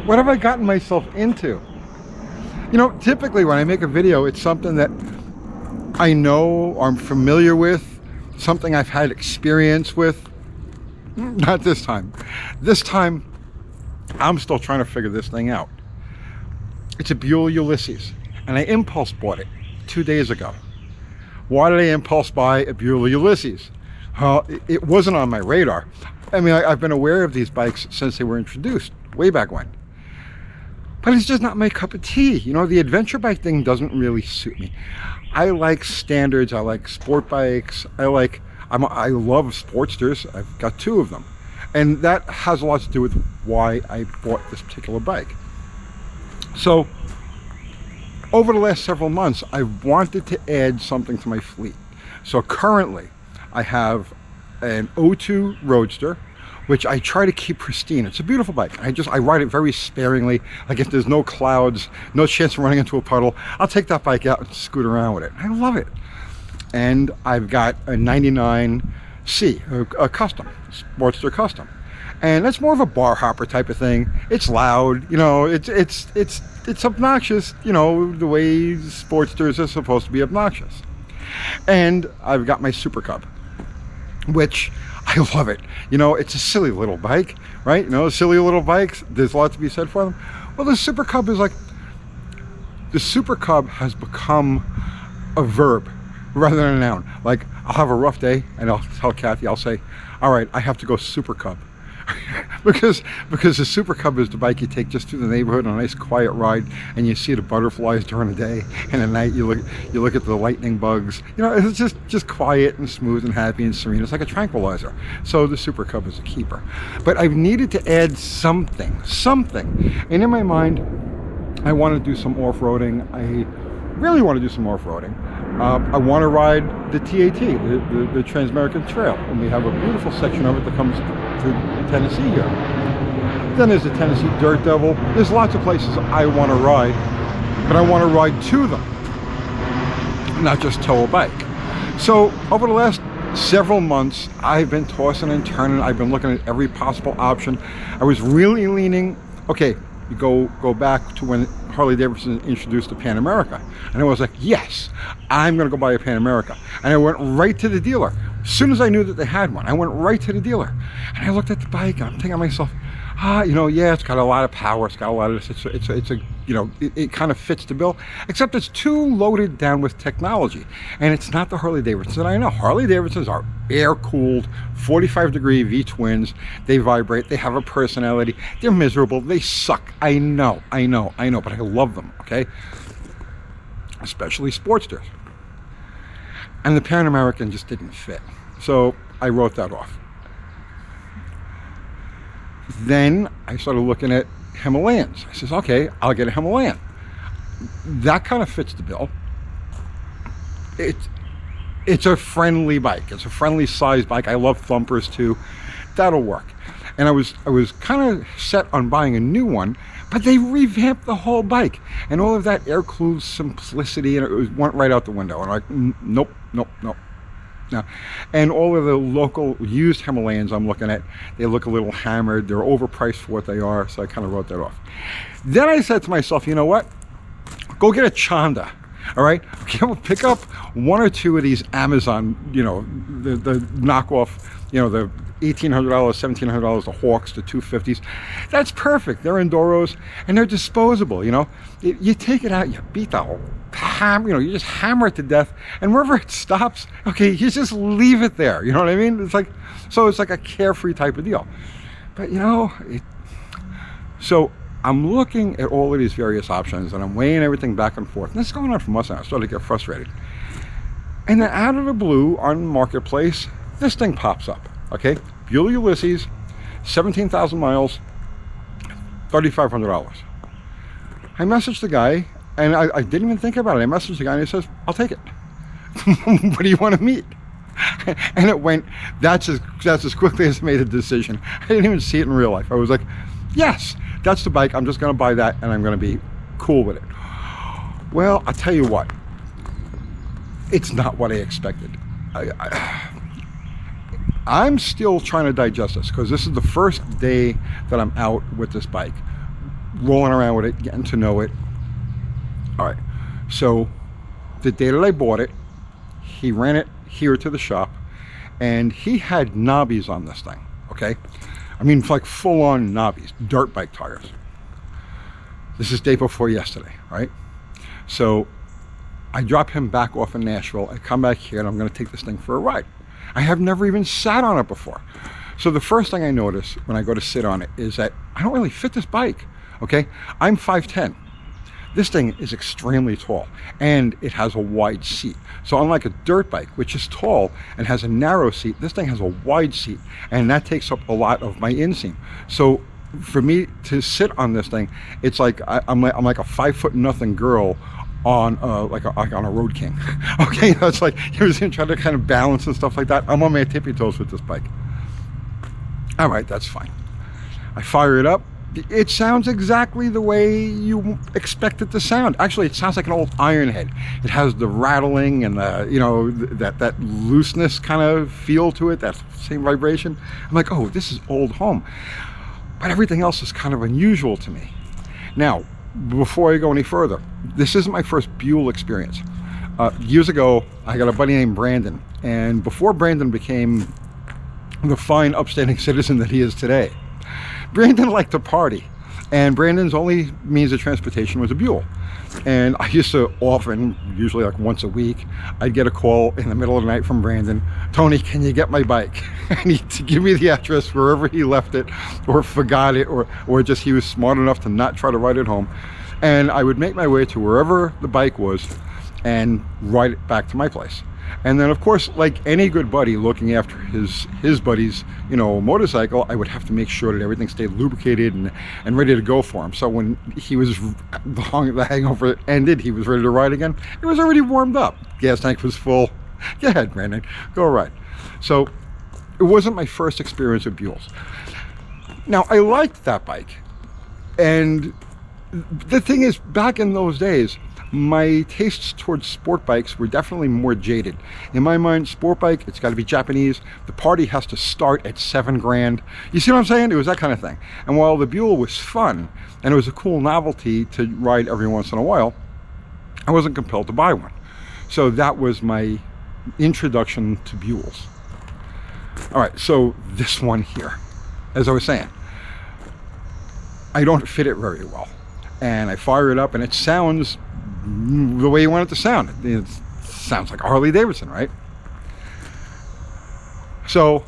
What have I gotten myself into? You know, typically when I make a video, it's something that I know or I'm familiar with, something I've had experience with. Not this time. This time, I'm still trying to figure this thing out. It's a Buell Ulysses, and I impulse bought it 2 days ago. Why did I impulse buy a Buell Ulysses? It wasn't on my radar. I mean, I've been aware of these bikes since they were introduced, way back when. But it's just not my cup of tea. You know, the adventure bike thing doesn't really suit me. I like standards, I like sport bikes, I love Sportsters. I've got 2 of them. And that has a lot to do with why I bought this particular bike. So, over the last several months, I wanted to add something to my fleet. So currently, I have an O2 Roadster, which I try to keep pristine. It's a beautiful bike. I ride it very sparingly. Like if there's no clouds, no chance of running into a puddle, I'll take that bike out and scoot around with it. I love it. And I've got a 99C, a custom, Sportster custom. And that's more of a bar hopper type of thing. It's loud, you know, it's obnoxious, you know, the way Sportsters are supposed to be obnoxious. And I've got my Super Cub, which I love it. You know, it's a silly little bike, right? You know, silly little bikes, there's a lot to be said for them. Well, the Super Cub is like, the Super Cub has become a verb rather than a noun. Like, I'll have a rough day and I'll tell Kathy, I'll say, all right, I have to go Super Cub. because the Super Cub is the bike you take just through the neighborhood on a nice quiet ride, and you see the butterflies during the day, and at night you look at the lightning bugs. You know, it's just quiet and smooth and happy and serene. It's like a tranquilizer. So the Super Cub is a keeper. But I've needed to add something. And in my mind, I want to do some off-roading. I really want to do some off-roading. I want to ride the TAT, the Trans-American Trail, and we have a beautiful section of it that comes to Tennessee here. Then there's the Tennessee Dirt Devil. There's lots of places I want to ride, but I want to ride to them, not just tow a bike. So over the last several months, I've been tossing and turning. I've been looking at every possible option. I was really leaning, okay, you go back to when Harley Davidson introduced the Pan America, and I was like, yes, I'm gonna go buy a Pan America. And I went right to the dealer. As soon as I knew that they had one, I went right to the dealer, and I looked at the bike, and I'm thinking to myself, you know, yeah, it's got a lot of power, it's got a lot of this, it's a you know, it kind of fits the bill, except it's too loaded down with technology, and it's not the Harley Davidson that I know. Harley Davidsons are air-cooled, 45-degree V-twins. They vibrate, they have a personality, they're miserable, they suck. I know, but I love them, okay? Especially Sportsters. And the Pan American just didn't fit. So I wrote that off. Then I started looking at Himalayans. I says, okay, I'll get a Himalayan. That kind of fits the bill. It's a friendly bike. It's a friendly sized bike. I love thumpers too. That'll work. And I was kind of set on buying a new one, but they revamped the whole bike, and all of that air-cooled simplicity, and it went right out the window. And I'm like, nope. No. And all of the local used Himalayans I'm looking at, they look a little hammered. They're overpriced for what they are, so I kind of wrote that off. Then I said to myself, you know what? Go get a Chanda. All right, pick up 1 or 2 of these Amazon, you know, the knockoff, you know, the $1,800, $1,700, the Hawks, the 250s. That's perfect. They're Enduros, and they're disposable. You know, you take it out, you beat the whole hammer, you know, you just hammer it to death, and wherever it stops, okay, you just leave it there. You know what I mean? It's like, so it's like a carefree type of deal. But you know, so I'm looking at all of these various options, and I'm weighing everything back and forth. And this is going on for months now. I started to get frustrated. And then out of the blue on Marketplace, this thing pops up. Okay, Buell Ulysses, 17,000 miles, $3,500. I messaged the guy, and I didn't even think about it. I messaged the guy, and he says, I'll take it. What do you want to meet? And it went, that's as quickly as I made a decision. I didn't even see it in real life. I was like, yes, that's the bike. I'm just going to buy that, and I'm going to be cool with it. Well, I'll tell you what. It's not what I expected. I'm still trying to digest this, because this is the first day that I'm out with this bike. rolling around with it, getting to know it. All right, so the day that I bought it, he ran it here to the shop, and he had knobbies on this thing, okay? I mean, like full-on knobbies, dirt bike tires. This is day before yesterday, right? So I drop him back off in Nashville. I come back here and I'm going to take this thing for a ride. I have never even sat on it before. So the first thing I notice when I go to sit on it is that I don't really fit this bike, okay? I'm 5'10". This thing is extremely tall and it has a wide seat. So unlike a dirt bike, which is tall and has a narrow seat, this thing has a wide seat, and that takes up a lot of my inseam. So for me to sit on this thing, it's like I'm like a 5'0" girl on like on a Road King. Okay, that's like you're trying to kind of balance and stuff like that. I'm on my tippy toes with this bike. All right, that's fine. I fire it up. It sounds exactly the way you expect it to sound. Actually, it sounds like an old iron head. It has the rattling and the, you know, that looseness kind of feel to it, that same vibration. I'm like, oh, this is old home. But everything else is kind of unusual to me. Now, before I go any further, this isn't my first Buell experience. Years ago, I got a buddy named Brandon, and before Brandon became the fine, upstanding citizen that he is today, Brandon liked to party, and Brandon's only means of transportation was a Buell. And I used to often, usually like once a week, I'd get a call in the middle of the night from Brandon, Tony, can you get my bike? And he'd give me the address wherever he left it or forgot it, or just he was smart enough to not try to ride it home. And I would make my way to wherever the bike was and ride it back to my place. And then, of course, like any good buddy looking after his buddy's, you know, motorcycle, I would have to make sure that everything stayed lubricated and ready to go for him. So when he was, the hangover ended, he was ready to ride again. It was already warmed up. Gas tank was full. Go ahead, Brandon, go ride. So it wasn't my first experience with Buells. Now, I liked that bike. And the thing is, back in those days, my tastes towards sport bikes were definitely more jaded. In my mind, sport bike, it's got to be Japanese. The party has to start at $7 grand. You see what I'm saying? It was that kind of thing. And while the Buell was fun and it was a cool novelty to ride every once in a while, I wasn't compelled to buy one. So that was my introduction to Buells. All right, so this one here, as I was saying, I don't fit it very well. And I fire it up and it sounds the way you want it to sound. It sounds like a Harley Davidson, right? So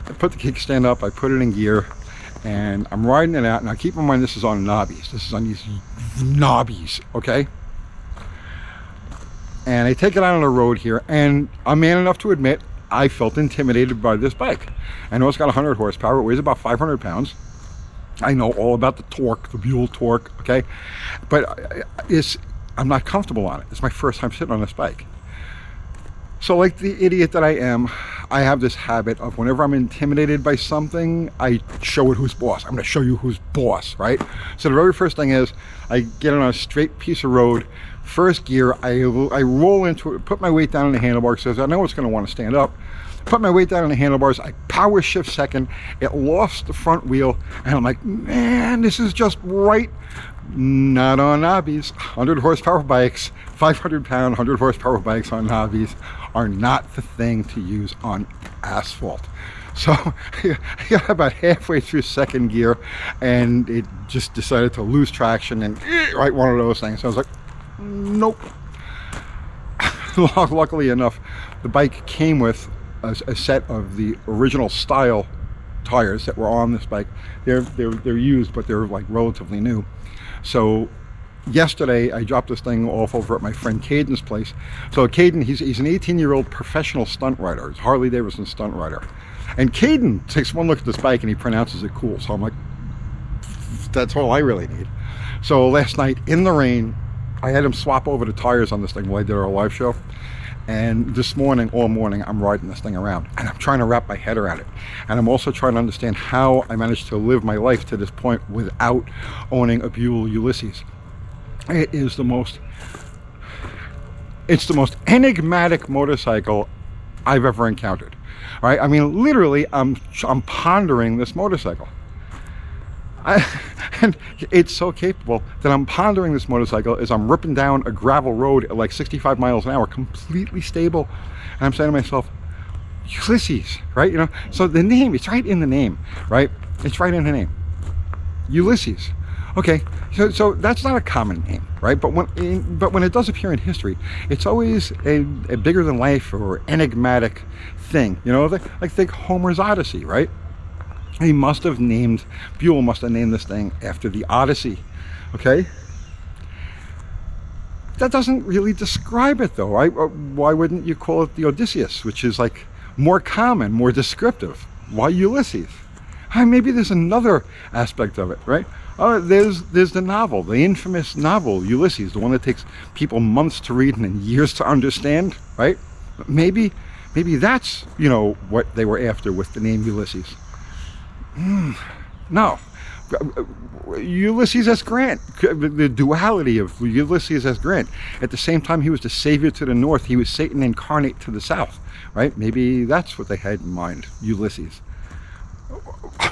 I put the kickstand up, I put it in gear, and I'm riding it out. Now keep in mind, this is on knobbies. This is on these knobbies, okay? And I take it out on the road here, and I'm man enough to admit I felt intimidated by this bike. I know it's got 100 horsepower, it weighs about 500 pounds. I know all about the torque, the Buell torque, okay? But I'm not comfortable on it. It's my first time sitting on this bike. So like the idiot that I am, I have this habit of whenever I'm intimidated by something, I show it who's boss. I'm gonna show you who's boss, right? So the very first thing is, I get on a straight piece of road, first gear, I roll into it, put my weight down on the handlebars, because I know it's gonna wanna stand up. Put my weight down on the handlebars, I power shift second, it lost the front wheel, and I'm like, man, this is just right. Not on knobbies. 100 horsepower bikes, 500 pound, 100 horsepower bikes on knobbies are not the thing to use on asphalt. So I got about halfway through second gear and it just decided to lose traction and right, one of those things. So I was like, nope. Luckily enough, the bike came with a set of the original style tires that were on this bike. They're used, but they're like relatively new. So yesterday I dropped this thing off over at my friend Caden's place. So Caden, he's an 18-year-old professional stunt rider. He's a Harley Davidson stunt rider. And Caden takes one look at this bike and he pronounces it cool. So I'm like, that's all I really need. So last night in the rain, I had him swap over the tires on this thing while I did our live show. And this morning, all morning, I'm riding this thing around and I'm trying to wrap my head around it. And I'm also trying to understand how I managed to live my life to this point without owning a Buell Ulysses. It is the most enigmatic motorcycle I've ever encountered. Right? I mean, literally, I'm pondering this motorcycle. And it's so capable that I'm pondering this motorcycle as I'm ripping down a gravel road at like 65 miles an hour, completely stable. And I'm saying to myself, Ulysses, right? You know, so the name, it's right in the name, right? It's right in the name. Ulysses. Okay, so that's not a common name, right? But when it does appear in history, it's always a bigger than life or enigmatic thing. You know, like think Homer's Odyssey, right? He must have named, Buell must have named this thing after the Odyssey, okay? That doesn't really describe it though, right? Why wouldn't you call it the Odysseus, which is like more common, more descriptive? Why Ulysses? Maybe there's another aspect of it, right? There's the novel, the infamous novel Ulysses, the one that takes people months to read and years to understand, right? Maybe that's, you know, what they were after with the name Ulysses. No. Ulysses S. Grant, the duality of Ulysses S. Grant. At the same time he was the savior to the north, he was Satan incarnate to the south, right? Maybe that's what they had in mind, Ulysses.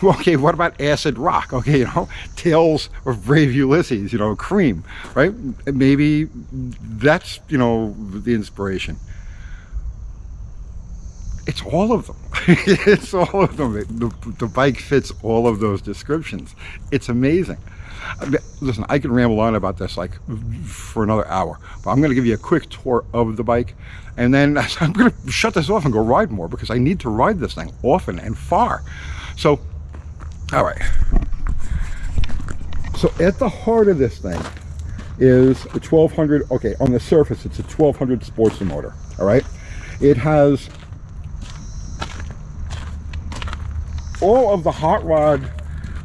Okay, what about Acid Rock? Okay, you know, Tales of Brave Ulysses, you know, Cream, right? Maybe that's, you know, the inspiration. It's all of them. It's all of them. The bike fits all of those descriptions. It's amazing. Listen, I can ramble on about this like for another hour, but I'm going to give you a quick tour of the bike, and then I'm going to shut this off and go ride more because I need to ride this thing often and far. So, all right. So at the heart of this thing is a 1200, okay, on the surface it's a 1200 Sportster motor, all right? It has all of the hot rod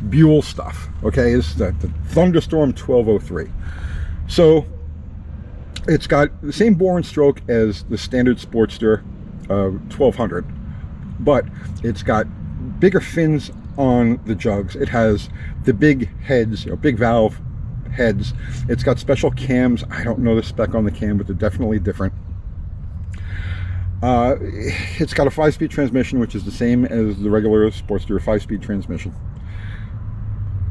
Buell stuff, okay? It's the Thunderstorm 1203. So it's got the same bore and stroke as the standard Sportster 1200, but it's got bigger fins on the jugs. It has the big heads, you know, big valve heads. It's got special cams. I don't know the spec on the cam, but they're definitely different. It's got a 5-speed transmission, which is the same as the regular Sportster 5-speed transmission.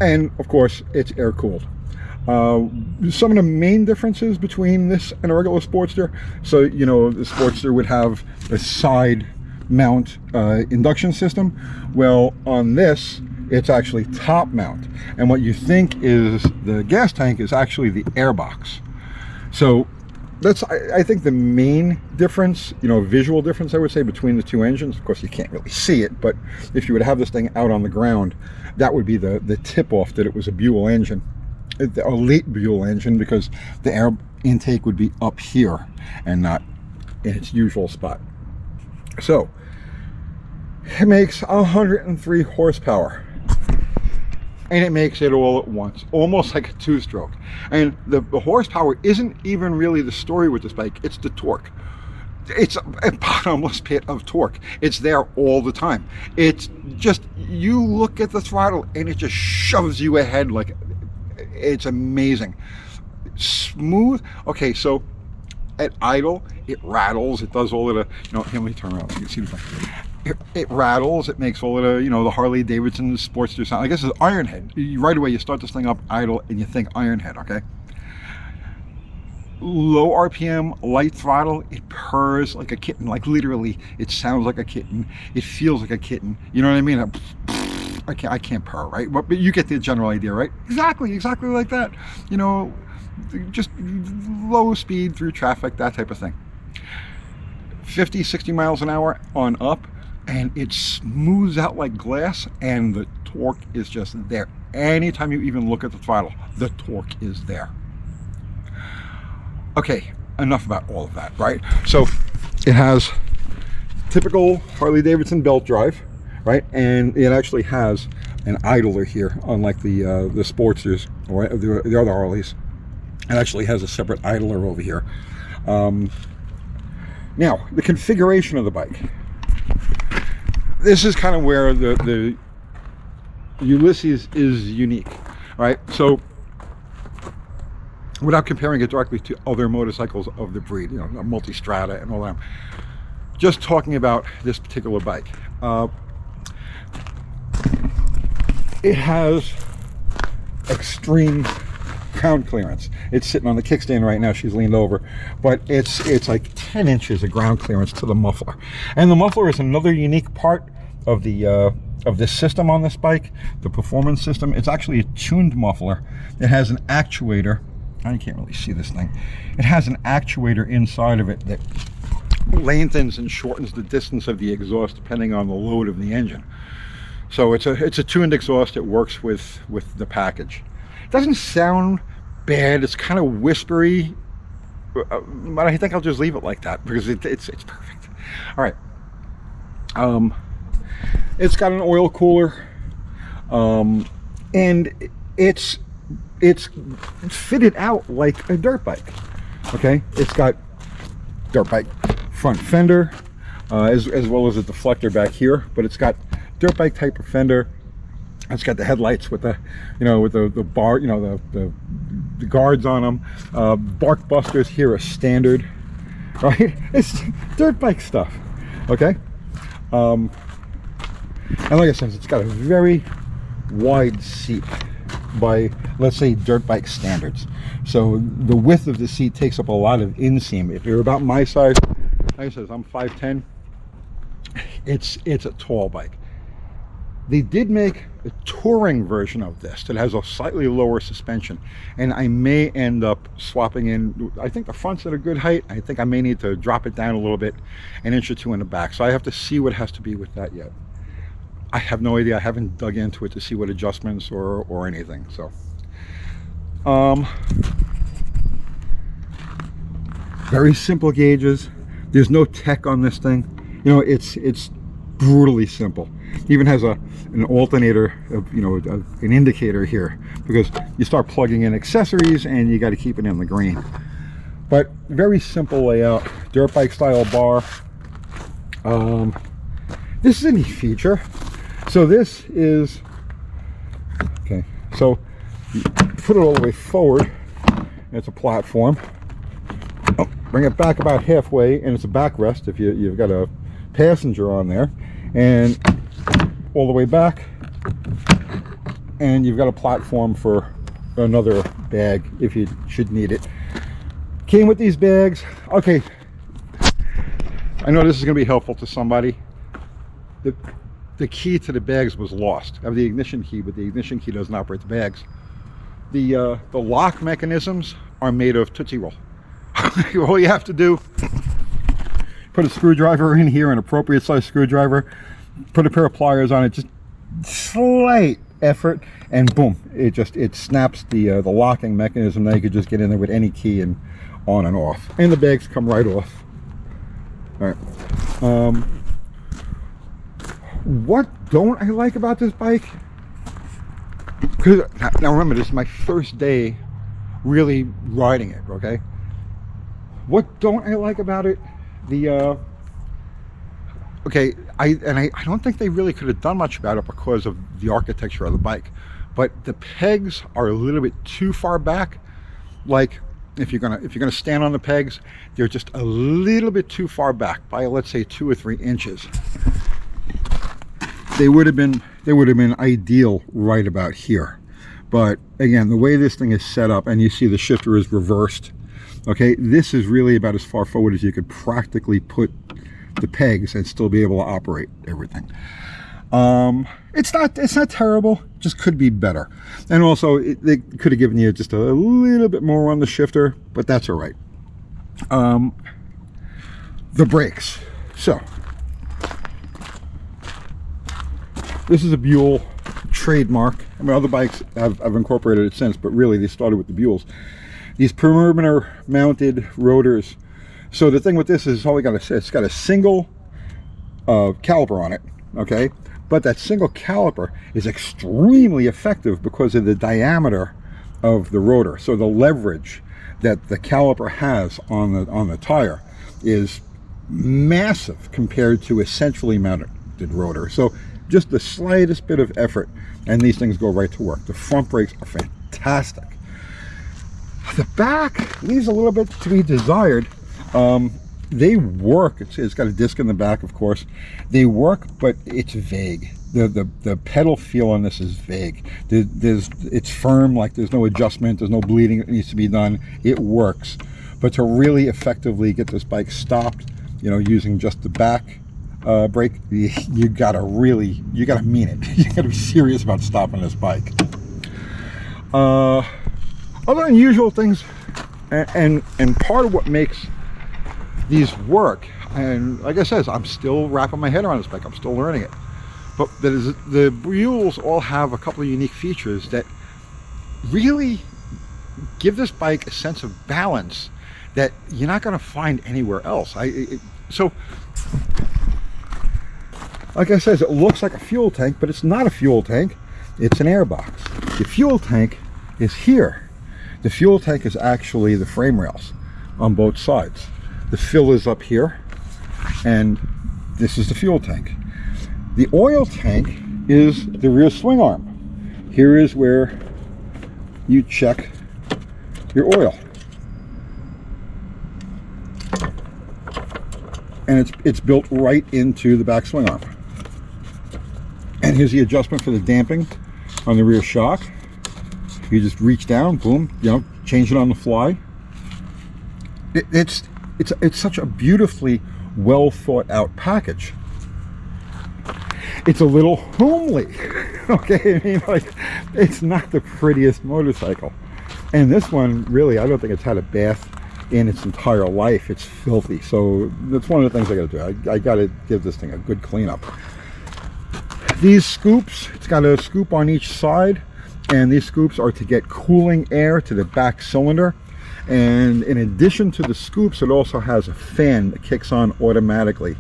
And of course, it's air-cooled. Some of the main differences between this and a regular Sportster, so, you know, the Sportster would have a side mount induction system. Well, on this, it's actually top mount. And what you think is the gas tank is actually the airbox. So that's, I think, the main difference, you know, visual difference, I would say, between the two engines. Of course, you can't really see it, but if you would have this thing out on the ground, that would be the tip-off that it was a Buell engine, a late Buell engine, because the air intake would be up here and not in its usual spot. So it makes 103 horsepower, and it makes it all at once, almost like a two-stroke. And the horsepower isn't even really the story with this bike, it's the torque. It's a bottomless pit of torque. It's there all the time. It's just, you look at the throttle and it just shoves you ahead. Like, it's amazing. Smooth. Okay, so at idle, it rattles. It does all of the, you know, here, let me turn around so you can see the thing. It rattles. It makes all of the, you know, the Harley Davidson Sportster sound. I guess it's Ironhead. Right away, you start this thing up idle and you think Ironhead, okay? Low RPM, light throttle, it purrs like a kitten. Like, literally, it sounds like a kitten. It feels like a kitten. You know what I mean? I can't purr, right? But you get the general idea, right? Exactly like that. You know, just low speed through traffic, that type of thing. 50, 60 miles an hour on up, and it smooths out like glass, and the torque is just there. Anytime you even look at the throttle, the torque is there. Okay, enough about all of that, right? So it has typical Harley Davidson belt drive, right? And it actually has an idler here, unlike the Sportsters or the other Harleys. It actually has a separate idler over here. Now, the configuration of the bike. This is kind of where the Ulysses is unique, right? So, without comparing it directly to other motorcycles of the breed, you know, multi-strata and all that, just talking about this particular bike. It has extreme ground clearance. It's sitting on the kickstand right now. She's leaned over, but it's like 10 inches of ground clearance to the muffler. And the muffler is another unique part of the this system on this bike, the performance system. It's actually a tuned muffler. It has an actuator. I can't really see this thing. It has an actuator inside of it that lengthens and shortens the distance of the exhaust depending on the load of the engine. So it's a tuned exhaust. It works with the package. It doesn't sound bad. It's kind of whispery, but I think I'll just leave it like that because it's perfect. All right. It's got an oil cooler, and it's fitted out like a dirt bike. Okay, it's got dirt bike front fender, as well as a deflector back here, but it's got dirt bike type of fender. It's got the headlights with the, with the bar, the guards on them. Bark busters here are standard, right? It's dirt bike stuff. Okay. And like I said, it's got a very wide seat by, let's say, dirt bike standards. So the width of the seat takes up a lot of inseam. If you're about my size, like I said, I'm 5'10". It's a tall bike. They did make a touring version of this that has a slightly lower suspension, and I may end up swapping in. I think the front's at a good height. I think I may need to drop it down a little bit, an inch or two in the back. So I have to see what has to be with that yet. I have no idea. I haven't dug into it to see what adjustments or anything. So very simple gauges. There's no tech on this thing. It's brutally simple. It even has an alternator, an indicator here, because you start plugging in accessories and you got to keep it in the green. But very simple layout, dirt bike style bar. This is a neat feature. So this is, okay, so you put it all the way forward, it's a platform. Oh, bring it back about halfway, and it's a backrest if you've got a passenger on there, and all the way back, and you've got a platform for another bag if you should need it. Came with these bags. Okay, I know this is going to be helpful to somebody. The key to the bags was lost. I have the ignition key, but the ignition key doesn't operate the bags. The lock mechanisms are made of Tootsie Roll. All you have to do, put a screwdriver in here, an appropriate size screwdriver, put a pair of pliers on it, just slight effort, and boom, it snaps the locking mechanism. Now you could just get in there with any key and on and off, and the bags come right off. All right. What don't I like about this bike? Because now remember, this is my first day really riding it. Okay. What don't I like about it? Okay, I don't think they really could have done much about it because of the architecture of the bike, but the pegs are a little bit too far back. Like if you're gonna stand on the pegs, they're just a little bit too far back by, let's say, 2 or 3 inches. They would have been ideal right about here. But again, the way this thing is set up, and you see the shifter is reversed. Okay, this is really about as far forward as you could practically put the pegs and still be able to operate everything. It's not terrible, just could be better. And also they could have given you just a little bit more on the shifter, but that's all right. The brakes. So this is a Buell trademark. I mean, other bikes I've incorporated it since, but really they started with the Buells. These perimeter mounted rotors. So the thing with this is, all I gotta say, it's got a single caliper on it, okay? But that single caliper is extremely effective because of the diameter of the rotor. So the leverage that the caliper has on the tire is massive compared to a centrally mounted rotor. So just the slightest bit of effort and these things go right to work. The front brakes are fantastic. The back leaves a little bit to be desired. They work. It's got a disc in the back, of course. They work, but it's vague. The pedal feel on this is vague. It's firm, like there's no adjustment, there's no bleeding that needs to be done. It works. But to really effectively get this bike stopped, you know, using just the back brake, you gotta mean it. You gotta be serious about stopping this bike. Other unusual things, and part of what makes these work, and like I said, I'm still wrapping my head around this bike, I'm still learning it, but the Buells all have a couple of unique features that really give this bike a sense of balance that you're not going to find anywhere else. So like I said, it looks like a fuel tank, but it's not a fuel tank, it's an air box. The fuel tank is here. The fuel tank is actually the frame rails on both sides. The fill is up here, and this is the fuel tank. The oil tank is the rear swing arm. Here is where you check your oil. And it's built right into the back swing arm. And here's the adjustment for the damping on the rear shock. You just reach down, boom, you know, change it on the fly. It's such a beautifully well thought out package. It's a little homely, okay? I mean, like, it's not the prettiest motorcycle. And this one, really, I don't think it's had a bath in its entire life. It's filthy. So that's one of the things I gotta do. I gotta give this thing a good cleanup. These scoops, it's got a scoop on each side, and these scoops are to get cooling air to the back cylinder. And in addition to the scoops, it also has a fan that kicks on automatically.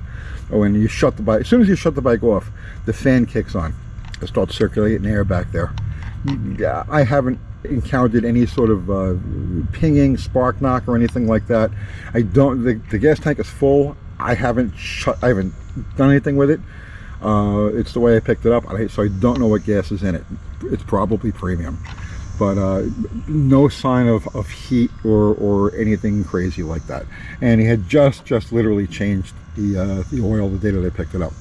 When you shut the bike, as soon as you shut the bike off, the fan kicks on. It starts circulating air back there. I haven't encountered any sort of pinging, spark knock, or anything like that. I don't. The gas tank is full. I haven't done anything with it. It's the way I picked it up, so I don't know what gas is in it. It's probably premium, but no sign of heat or anything crazy like that. And he had just literally changed the oil the day that I picked it up.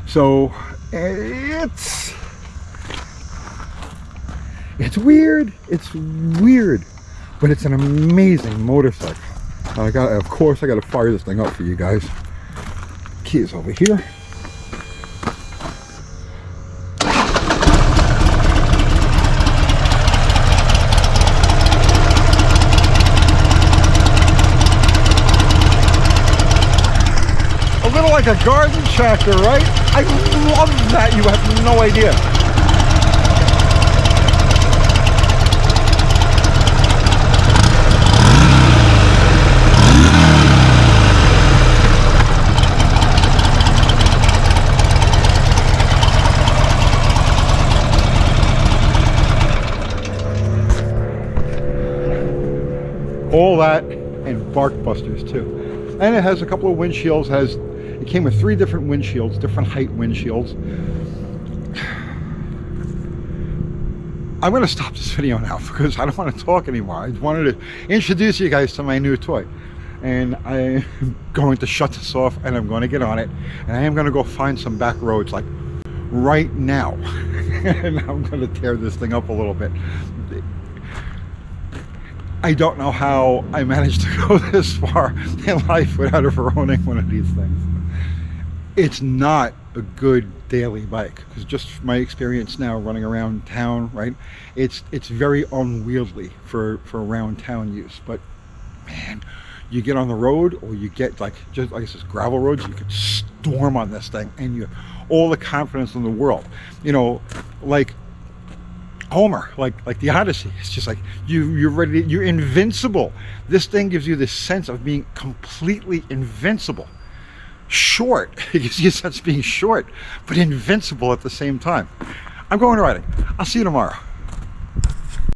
So it's weird. It's weird, but it's an amazing motorcycle. Of course, I got to fire this thing up for you guys. Key is over here. A little like a garden tractor, right? I love that. You have no idea. All that and bark busters too. And it has a couple of windshields. It came with 3 different windshields, different height windshields. I'm going to stop this video now because I don't want to talk anymore. I wanted to introduce you guys to my new toy. And I'm going to shut this off, and I'm going to get on it. And I am going to go find some back roads, like right now. And I'm going to tear this thing up a little bit. I don't know how I managed to go this far in life without ever owning one of these things. It's not a good daily bike, because just my experience now running around town, right? It's very unwieldy for around town use. But man, you get on the road, or you get just like this gravel roads, you could storm on this thing, and you have all the confidence in the world. You know, like Homer, like the Odyssey. It's just like you're ready, you're invincible. This thing gives you this sense of being completely invincible. Short, it gives you a sense of being short, but invincible at the same time. I'm going riding. I'll see you tomorrow.